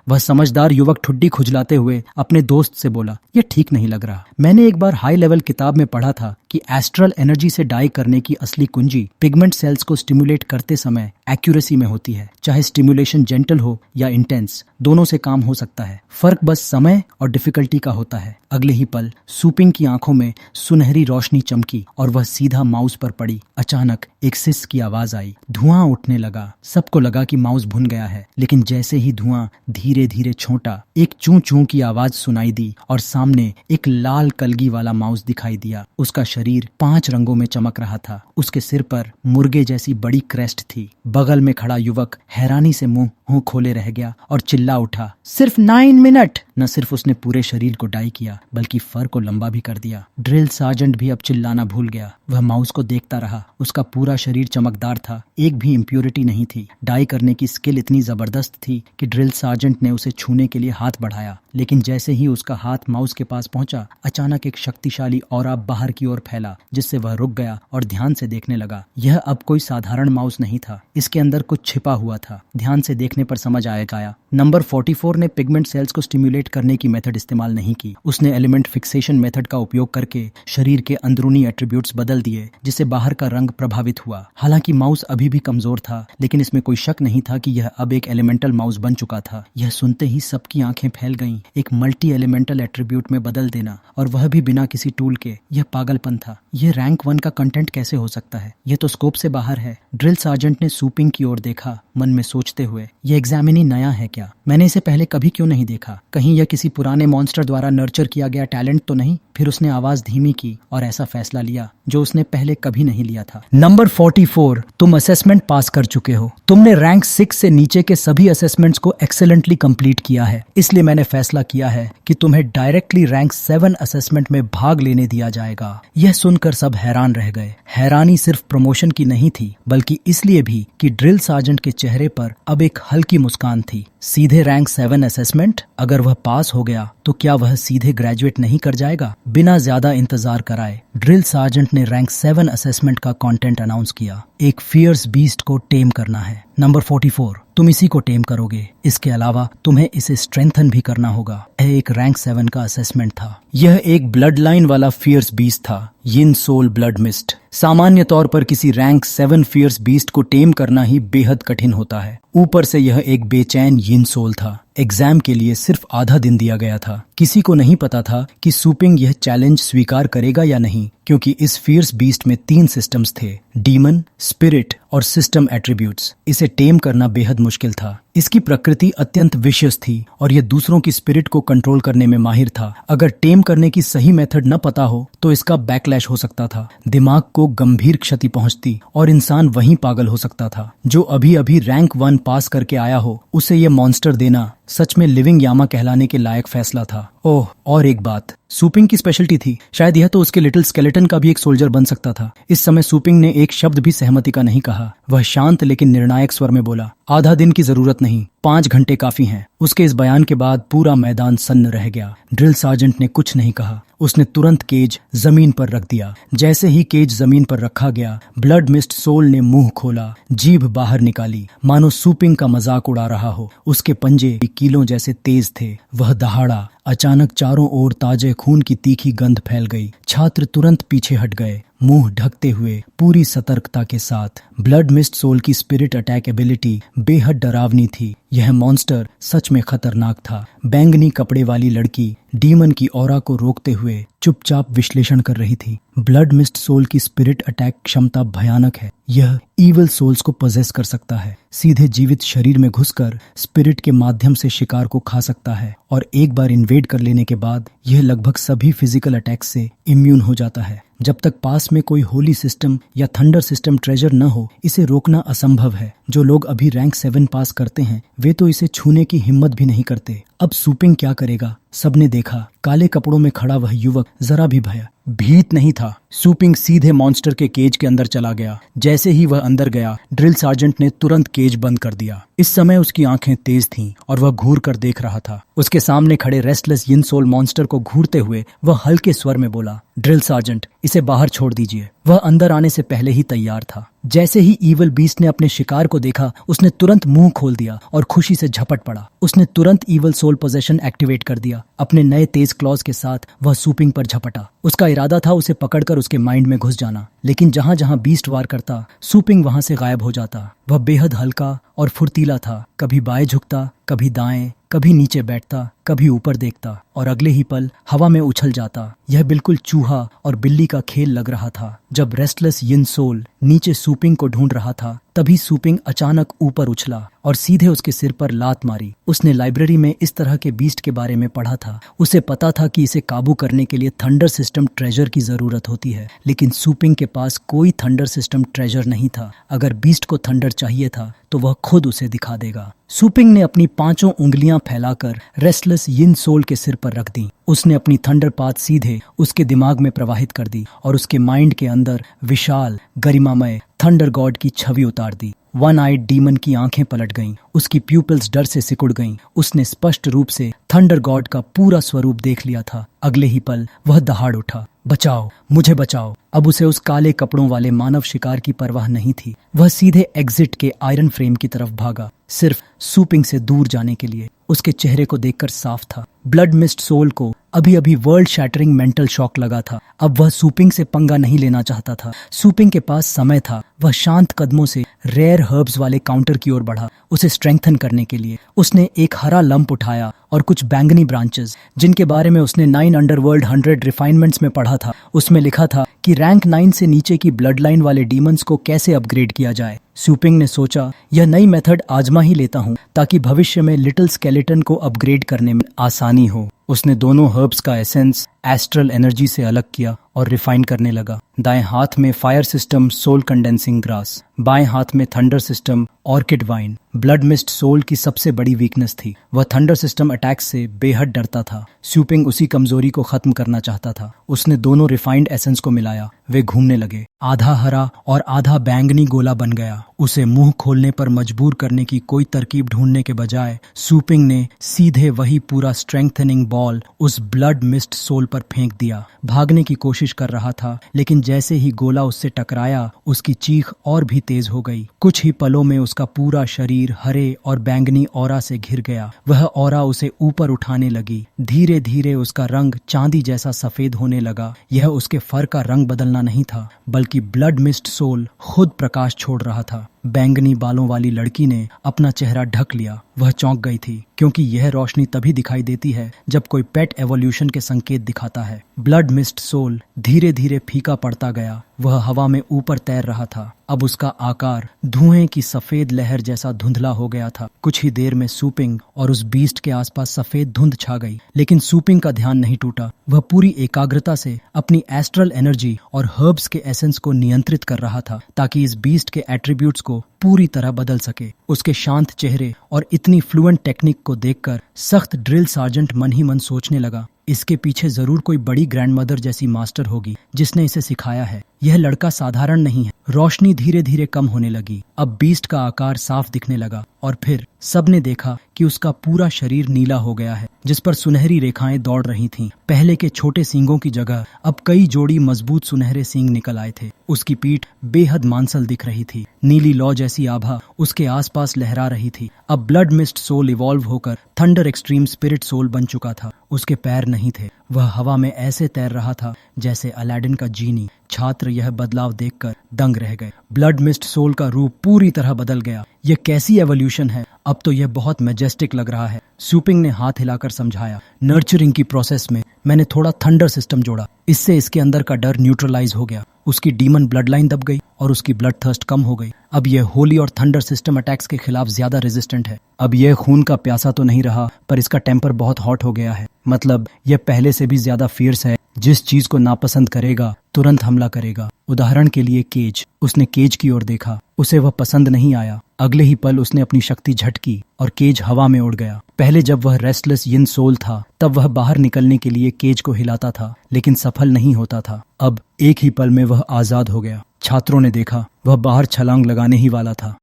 वह समझदार युवक ठुड्डी खुजलाते हुए अपने दोस्त से बोला, यह ठीक नहीं लग रहा। मैंने एक बार हाई लेवल किताब में पढ़ा था कि एस्ट्रल एनर्जी से डाई करने की असली कुंजी पिगमेंट सेल्स को स्टिमुलेट करते समय एक्यूरेसी में होती है। चाहे स्टिमुलेशन जेंटल हो या इंटेंस, दोनों से काम हो सकता है। फर्क बस समय और डिफिकल्टी का होता है। अगले ही पल सुपिंग की आंखों में सुनहरी रोशनी चमकी और वह सीधा माउस पर पड़ी। अचानक एक सिस की आवाज आई, धुआं उठने लगा। सबको लगा कि माउस भुन गया है, लेकिन जैसे ही धुआं धीरे धीरे छोटा, एक चूं चूं की आवाज सुनाई दी और सामने एक लाल कलगी वाला माउस दिखाई दिया। उसका शरीर 5 रंगों में चमक रहा था। उसके सिर पर मुर्गे जैसी बड़ी क्रेस्ट थी। बगल में खड़ा युवक हैरानी से मुंह खोले रह गया और चिल्ला उठा, सिर्फ 9 मिनट। न सिर्फ उसने पूरे शरीर को डाई किया, बल्कि फर को लंबा भी कर दिया। ड्रिल सार्जेंट भी अब चिल्लाना भूल गया। वह माउस को देखता रहा। उसका पूरा शरीर चमकदार था, एक भी इम्प्योरिटी नहीं थी। डाई करने की स्किल इतनी जबरदस्त थी कि ड्रिल सार्जेंट ने उसे छूने के लिए हाथ बढ़ाया, लेकिन जैसे ही उसका हाथ माउस के पास पहुंचा, अचानक एक शक्तिशाली ऑरा बाहर की ओर फैला, जिससे वह रुक गया और ध्यान से देखने लगा। यह अब कोई साधारण माउस नहीं था, इसके अंदर कुछ छिपा हुआ था। ध्यान से देखने पर समझ आया। नंबर 44 ने पिगमेंट सेल्स को स्टिमुलेट करने की मेथड इस्तेमाल नहीं की। उसने एलिमेंट फिक्सेशन मेथड का उपयोग करके शरीर के अंदरूनी एट्रीब्यूट्स बदल दिए, जिससे बाहर का रंग प्रभावित हुआ। हालांकि माउस अभी भी कमजोर था, लेकिन इसमें कोई शक नहीं था कि यह अब एक एलिमेंटल माउस बन चुका था। यह सुनते ही सबकी आंखें फैल गईं। एक मल्टी एलिमेंटल एट्रीब्यूट में बदल देना, और वह भी बिना किसी टूल के, यह पागलपन था। यह रैंक 1 का कंटेंट कैसे हो सकता है? यह तो स्कोप से बाहर है। ड्रिल सार्जेंट ने सुपिंग की ओर देखा, मन में सोचते हुए, यह एग्जामिनी नया है क्या? मैंने इसे पहले कभी क्यों नहीं देखा? कहीं यह किसी पुराने मॉन्स्टर द्वारा नर्चर किया गया टैलेंट तो नहीं? फिर उसने आवाज धीमी की और ऐसा फैसला लिया जो उसने पहले कभी नहीं लिया था। नंबर 44, तुम असेसमेंट पास कर चुके हो। तुमने रैंक 6 से नीचे के सभी असेसमेंट्स को एक्सेलेंटली कंप्लीट किया है। इसलिए मैंने फैसला किया है कि तुम्हें डायरेक्टली रैंक 7 असेसमेंट में भाग लेने दिया जाएगा। यह सुनकर सब हैरान रह गए। हैरानी सिर्फ प्रमोशन की नहीं थी, बल्कि इसलिए भी कि ड्रिल सार्जेंट के चेहरे पर अब एक हल्की मुस्कान थी। सीधे रैंक 7 असेसमेंट? अगर वह पास हो गया तो क्या वह सीधे ग्रेजुएट नहीं कर जाएगा? बिना ज्यादा इंतजार कराए ड्रिल सार्जेंट ने रैंक 7 असेसमेंट का कंटेंट अनाउंस किया। एक फियर्स बीस्ट को टेम करना है। नंबर 44, तुम इसी को टेम करोगे। इसके अलावा तुम्हें इसे स्ट्रेंथन भी करना होगा। यह एक रैंक 7 का असेसमेंट था। यह एक ब्लड लाइन वाला फियर्स बीस्ट था, यिन सोल ब्लड मिस्ट। सामान्य तौर पर किसी रैंक 7 फियर्स बीस्ट को टेम करना ही बेहद कठिन होता है। ऊपर से यह एक बेचैन यिन सोल था। एग्जाम के लिए सिर्फ आधा दिन दिया गया था। किसी को नहीं पता था कि सुपिंग यह चैलेंज स्वीकार करेगा या नहीं, क्योंकि इस फियर्स बीस्ट में 3 सिस्टम्स थे, डीमन, स्पिरिट और सिस्टम एट्रीब्यूट्स। इसे टेम करना बेहद मुश्किल था। इसकी प्रकृति अत्यंत विशियस थी और यह दूसरों की स्पिरिट को कंट्रोल करने में माहिर था। अगर टेम करने की सही मेथड न पता हो तो इसका बैकलैश हो सकता था। दिमाग को गंभीर क्षति पहुंचती और इंसान वहीं पागल हो सकता था। जो अभी अभी रैंक 1 पास करके आया हो, उसे यह मॉन्स्टर देना सच में लिविंग यामा कहलाने के लायक फैसला था। ओह, और एक बात, सुपिंग की स्पेशलिटी थी। शायद यह तो उसके लिटिल स्केलेटन का भी एक सोल्जर बन सकता था। इस समय सुपिंग ने एक शब्द भी सहमति का नहीं कहा। वह शांत लेकिन निर्णायक स्वर में बोला, आधा दिन की जरूरत नहीं, 5 घंटे काफी हैं। उसके इस बयान के बाद पूरा मैदान सन्न रह गया। ड्रिल सार्जेंट ने कुछ नहीं कहा। उसने तुरंत केज जमीन पर रख दिया। जैसे ही केज जमीन पर रखा गया, ब्लड मिस्ट सोल ने मुंह खोला, जीभ बाहर निकाली, मानो सुपिंग का मजाक उड़ा रहा हो। उसके पंजे कीलों जैसे तेज थे। वह दहाड़ा। अचानक चारों ओर ताजे खून की तीखी गंध फैल गई। छात्र तुरंत पीछे हट गए, मुंह ढकते हुए, पूरी सतर्कता के साथ। ब्लड मिस्ट सोल की स्पिरिट अटैक एबिलिटी बेहद डरावनी थी। यह मॉन्स्टर सच में खतरनाक था। बैंगनी कपड़े वाली लड़की डीमन की ऑरा को रोकते हुए चुपचाप विश्लेषण कर रही थी। ब्लड मिस्ट सोल की स्पिरिट अटैक क्षमता भयानक है। यह ईवल सोल्स को पजेस कर सकता है, सीधे जीवित शरीर में घुसकर स्पिरिट के माध्यम से शिकार को खा सकता है, और एक बार इन्वेड कर लेने के बाद यह लगभग सभी फिजिकल अटैक से इम्यून हो जाता है। जब तक पास में कोई होली सिस्टम या थंडर सिस्टम ट्रेजर न हो, इसे रोकना असंभव है। जो लोग अभी रैंक 7 पास करते हैं, वे तो इसे छूने की हिम्मत भी नहीं करते। अब सुपिंग क्या करेगा? सबने देखा, काले कपड़ों में खड़ा वह युवक जरा भी भीत नहीं था। सुपिंग सीधे मॉन्स्टर के केज के अंदर चला गया। जैसे ही वह अंदर गया, ड्रिल सार्जेंट ने तुरंत केज बंद कर दिया। इस समय उसकी आंखें तेज थीं और वह घूर कर देख रहा था। उसके सामने खड़े रेस्टलेस यिन सोल मॉन्स्टर को घूरते हुए वह हल्के स्वर में बोला, ड्रिल सार्जेंट, इसे बाहर छोड़ दीजिए। वह अंदर आने से पहले ही तैयार था। जैसे ही ईवल बीस्ट ने अपने शिकार को देखा, उसने तुरंत मुंह खोल दिया और खुशी से झपट पड़ा। उसने तुरंत ईवल सोल पोजेशन एक्टिवेट कर दिया। अपने नए तेज क्लॉज के साथ वह सूपिंग पर झपटा। उसका इरादा था उसे पकड़कर उसके माइंड में घुस जाना, लेकिन जहां जहां बीस्ट वार करता, सूपिंग वहां से गायब हो जाता। वह बेहद हल्का और फुर्तीला था, कभी बाएं झुकता, कभी दाएं, कभी नीचे बैठता, कभी ऊपर देखता और अगले ही पल हवा में उछल जाता। यह बिल्कुल चूहा और बिल्ली का खेल लग रहा था। जब रेस्टलेस यिन सोल नीचे सूपिंग को ढूंढ रहा था, तभी सूपिंग अचानक ऊपर उछला और सीधे उसके सिर पर लात मारी। उसने लाइब्रेरी में इस तरह के बीस्ट के बारे में पढ़ा था। उसे पता था कि इसे काबू करने के लिए थंडर सिस्टम ट्रेजर की जरूरत होती है, लेकिन सूपिंग के पास कोई थंडर सिस्टम ट्रेजर नहीं था। अगर बीस्ट को थंडर चाहिए था तो वह खुद उसे दिखा देगा। सूपिंग ने अपनी 5 उंगलियां फैलाकर रेस्टलेस यिन सोल के सिर पर रख दी। उसने अपनी थंडर पाथ सीधे उसके दिमाग में प्रवाहित कर दी और उसके माइंड के अंदर विशाल गरिमामय थंडर गॉड की छवि उतार दी। वन आइड डीमन की आंखें पलट गईं, उसकी प्यूपिल्स डर से सिकुड़ गईं। उसने स्पष्ट रूप से थंडर गॉड का पूरा स्वरूप देख लिया था। अगले ही पल वह दहाड़ उठा, बचाओ, मुझे बचाओ। अब उसे उस काले कपड़ों वाले मानव शिकार की परवाह नहीं थी। वह सीधे एग्जिट के आयरन फ्रेम की तरफ भागा, सिर्फ सूपिंग से दूर जाने के लिए। उसके चेहरे को देखकर साफ था, ब्लड मिस्ट सोल को अभी अभी वर्ल्ड शैटरिंग मेंटल शॉक लगा था। अब वह सूपिंग से पंगा नहीं लेना चाहता था। सूपिंग के पास समय था। वह शांत कदमों से रेयर हर्ब्स वाले काउंटर की ओर बढ़ा, उसे स्ट्रेंथन करने के लिए। उसने एक हरा लंप उठाया और कुछ बैंगनी ब्रांचेस, जिनके बारे में उसने 9 अंडरवर्ल्ड 100 रिफाइनमेंट्स में पढ़ा था। उसमें लिखा था कि रैंक 9 से नीचे की ब्लड लाइन वाले डीमंस को कैसे अपग्रेड किया जाए। सूपिंग ने सोचा, यह नई मेथड आजमा ही लेता हूँ ताकि भविष्य में लिटिल स्केलेटन को अपग्रेड करने में आसानी हो। उसने दोनों हर्ब्स का एसेंस एस्ट्रल एनर्जी से अलग किया और रिफाइन करने लगा। दाएं हाथ में fire system soul condensing grass, बाएं हाथ में thunder system orchid wine. Blood mist soul की सबसे बड़ी वीकनेस थी। वह थंडर सिस्टम अटैक से बेहद डरता था। सूपिंग उसी कमजोरी को खत्म करना चाहता था। उसने दोनों रिफाइंड एसेंस को मिलाया। वे घूमने लगे। आधा हरा और आधा बैंगनी गोला बन गया। उसे मुंह खोलने पर मजबूर करने की कोई तरकीब ढूंढने के बजाय सूपिंग ने सीधे वही पूरा स्ट्रेंथनिंग बॉल उस ब्लड मिस्ट सोल पर फेंक दिया। भागने की कोशिश कर रहा था, लेकिन जैसे ही गोला उससे टकराया, उसकी चीख और भी तेज हो गई। कुछ ही पलों में उसका पूरा शरीर हरे और बैंगनी ऑरा से घिर गया। वह ऑरा उसे ऊपर उठाने लगी। धीरे धीरे उसका रंग चांदी जैसा सफेद होने लगा। यह उसके फर का रंग बदलना नहीं था, बल्कि ब्लड मिस्ट सोल खुद प्रकाश छोड़ रहा था। बैंगनी बालों वाली लड़की ने अपना चेहरा ढक लिया। वह चौंक गई थी, क्योंकि यह रोशनी तभी दिखाई देती है जब कोई पेट एवोल्यूशन के संकेत दिखाता है। ब्लड मिस्ट सोल धीरे धीरे फीका पड़ता गया। वह हवा में ऊपर तैर रहा था। अब उसका आकार धुएं की सफेद लहर जैसा धुंधला हो गया था। कुछ ही देर में सूपिंग और उस बीस्ट के आसपास सफेद धुंध छा गई, लेकिन सूपिंग का ध्यान नहीं टूटा। वह पूरी एकाग्रता से अपनी एस्ट्रल एनर्जी और हर्ब्स के एसेंस को नियंत्रित कर रहा था, ताकि इस बीस्ट के एट्रीब्यूट्स को पूरी तरह बदल सके। उसके शांत चेहरे और इतनी फ्लुएंट टेक्निक को देखकर सख्त ड्रिल सार्जेंट मन ही मन सोचने लगा, इसके पीछे जरूर कोई बड़ी ग्रैंडमदर जैसी मास्टर होगी जिसने इसे सिखाया है। यह लड़का साधारण नहीं है। रोशनी धीरे धीरे कम होने लगी। अब बीस्ट का आकार साफ दिखने लगा और फिर सबने देखा कि उसका पूरा शरीर नीला हो गया है, जिस पर सुनहरी रेखाएं दौड़ रही थीं। पहले के छोटे सींगों की जगह अब कई जोड़ी मजबूत सुनहरे सींग निकल आए थे। उसकी पीठ बेहद मांसल दिख रही थी। नीली लौ जैसी आभा उसके आसपास लहरा रही थी। अब ब्लड मिस्ट सोल इवॉल्व होकर थंडर एक्सट्रीम स्पिरिट सोल बन चुका था। उसके पैर नहीं थे। वह हवा में ऐसे तैर रहा था जैसे अलादीन का जीनी। छात्र यह बदलाव देखकर दंग रह गए। ब्लड मिस्ट सोल का रूप पूरी तरह बदल गया। यह कैसी एवोल्यूशन है! अब तो यह बहुत मैजेस्टिक लग रहा है। सूपिंग ने हाथ हिलाकर समझाया, नर्चरिंग की प्रोसेस में मैंने थोड़ा थंडर सिस्टम जोड़ा। इससे इसके अंदर का डर न्यूट्रलाइज हो गया। उसकी डीमन ब्लड लाइन दब गई और उसकी ब्लड थर्स्ट कम हो गई। अब यह होली और थंडर सिस्टम अटैक्स के खिलाफ ज्यादा रेजिस्टेंट है। अब यह खून का प्यासा तो नहीं रहा, पर इसका टेम्पर बहुत हॉट हो गया है। मतलब यह पहले से भी ज्यादा फियर्स है। जिस चीज को नापसंद करेगा तुरंत हमला करेगा। उदाहरण के लिए केज। उसने केज की ओर देखा। उसे वह पसंद नहीं आया। अगले ही पल उसने अपनी शक्ति झटकी और केज हवा में उड़ गया। पहले जब वह रेस्टलेस यिन सोल था, तब वह बाहर निकलने के लिए केज को हिलाता था, लेकिन सफल नहीं होता था। अब एक ही पल में वह आजाद हो गया। छात्रों ने देखा, वह बाहर छलांग लगाने ही वाला था।